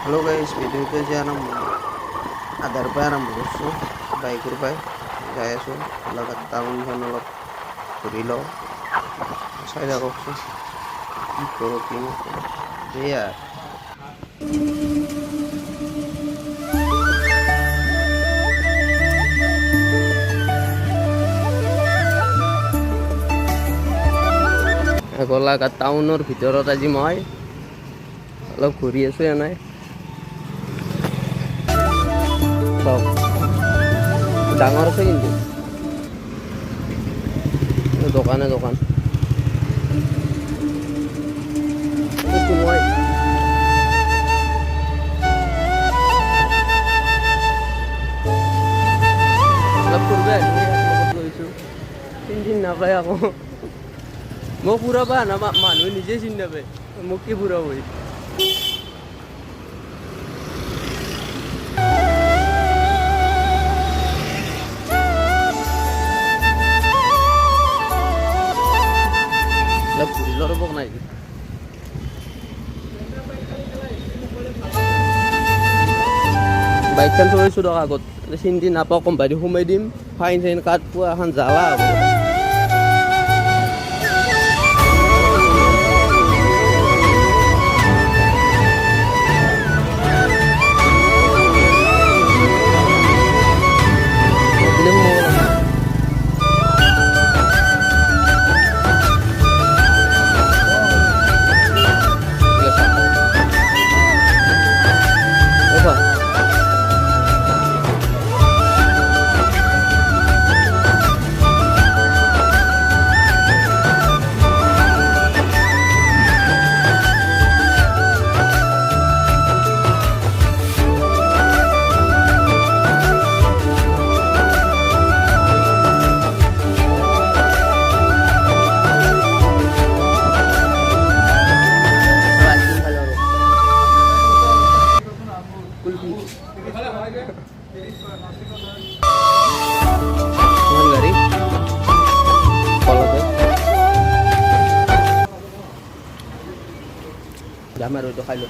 Halo guys, video itu jangan adar barang bosku baik kurbai gaya so lagat tahun nolok kurilo saya kok so ikut ini iya aku lagat tahun ভিতৰত আজি মই অলপ ঘূৰি আছো এনে ডাঙৰ আছে কিন্তু দোকানে দোকান মই অলপ ফুৰিব লৈছোঁ তিনিদিন নাপায় আকৌ মোক ফুৰাবা না মানুহে নিজে চিনি নাপায় মোক কি ফুৰাব ফুৰিলৰ বক নাই বাইকখন থৈছোঁ ধৰক আগত চিন্তি নাপাওঁ কোম্পানী সোমাই দিম ফাইন চাইন কাট পোৱা এখন জ্বালা হ'ব Damar itu kalau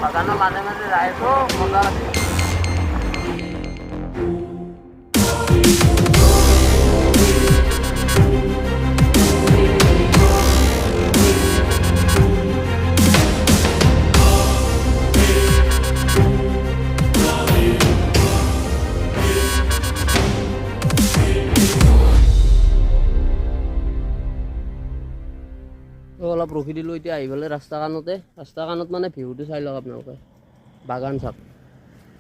বাগানৰ মাজে মাজে যাইছো মজা লাগে অলপ ৰখি দিলোঁ এতিয়া আহি পেলাই ৰাস্তা কাণত মানে ভিউটো চাই লওক আপোনালোকে বাগান চাওক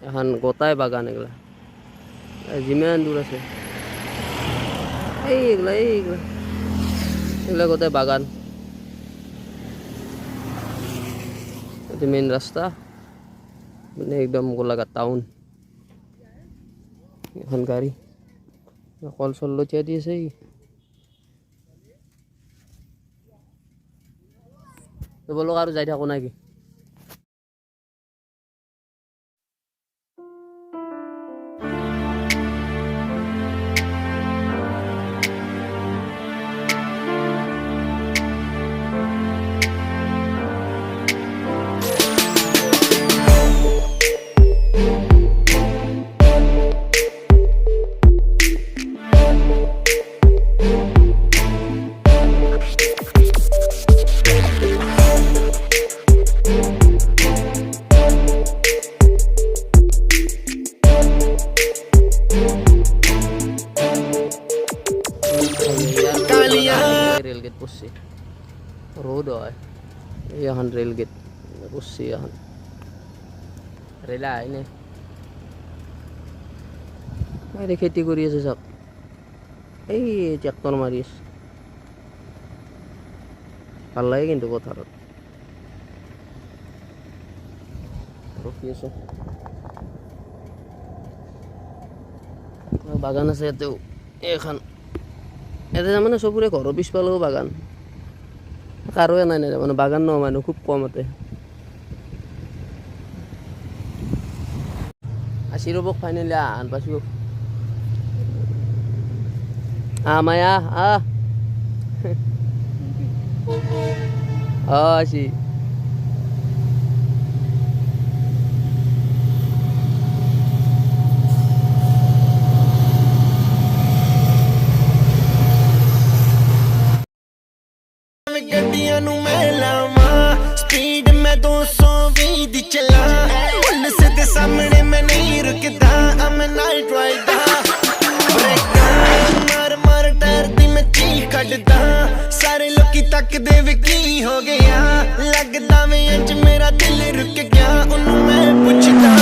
এখন গোটাই বাগান এগুলা যিমান দূৰ আছে এইগুলা গোটাই বাগান এইটো মেইন ৰাস্তা মানে একদম গোলাঘাট টাউন এখন গাড়ী কল চল লঠিয়া দি আছে বলক আৰু যাই থাকো নাকি रेल गेट पड़ছে रोड হয় এখন রেল গেট পড়ছে এখন রেল আইনে আরে খেতি কৰি আছে সব এই ট্রাক্টর মারি আছে ভাল লাগে কিন্তু পথাৰত ৰখি আছে বাগান আছে এতেও এখন এতে মানে সবুরে ঘর পিছফালেও বাগান কারো নাই নাই মানে বাগান নয় মানুষ খুব কম এতে আসি রবক ফাইনালি আন পাইছো মায়া আসি गड्डियां नू मैं लावां स्पीड में 220 दी चला पुलिस दे सामने मैं नहीं रुकदा I'm a night rider brake मार मार टायर दी मैं चीख कड्डदा सारे लोकी तकदे वे की हो गया लगदा मैं अज मेरा दिल रुक गया उन्नू मैं पुछदा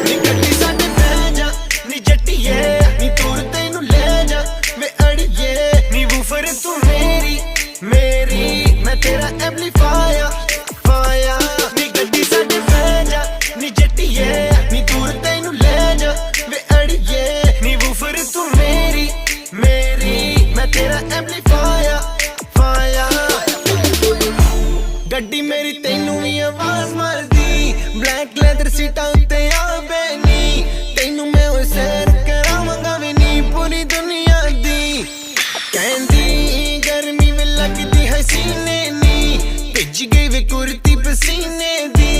नी गड्डी साडे पै जा नी जट्टीए नी दूर तैनू ले जा वे अड़िए नी वूफर तू मेरी मेरी मैं तेरा एम्पलीफायर फायर नी गड्डी साडे पै जा नी जट्टीए नी दूर तैनू ले जा वे अड़िए नी वूफर तू मेरी मेरी मैं तेरा एम्पलीफायर फायर गड्डी मेरी तैनू भी आवाज मारदी ब्लैक लेदर सीटां उत्ते आ बैनी तैनू मैं ओए सैर करावांगा वी नी पूरी दुनिया दी कहंदी गर्मी में लगदी हसीने नी भिज गई वे कुर्ती पसीने दी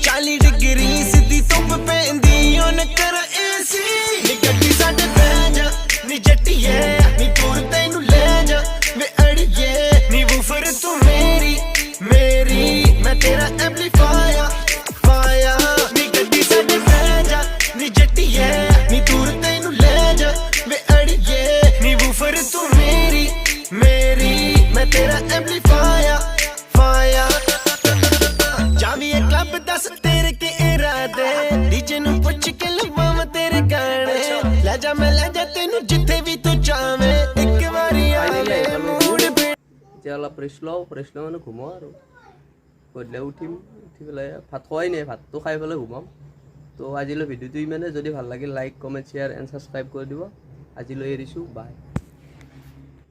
40 डिग्री सीधी धुप पैंदी ओन कर एसी नी गड्डी साडे पै जा नी जट्टीए नी दूर तैनू ले जा वे अड़िए नी वूफर तू मेरी मेरी मैं तेरा एम्पलीफायर फायर नी गड्डी साडे पै जा नी जट्टीए नी दूर तैनू ले जा वे अड़िए नी वूफर तू मेरी मेरी मैं तेरा एम्पलीफायर फायर जावी ये क्लब दस तेरे के इरादे डीजे नु पुछ के लवावां तेरे गाने ले जा मैं ले जा तेनू जिथे भी तू चाहे एक बारी आवे मूड पे এতিয়া অলপ ৰেষ্ট লওঁ মানে ঘুমাওঁ আৰু গধূলি উঠি পেলাই ভাত খোৱাই নাই ভাতটো খাই পেলাই ঘুমাম তো আজিলৈ ভিডিঅ'টো ইমানে যদি ভাল লাগিল like comment share and subscribe কৰি দিব আজিলৈ এৰিছোঁ বাই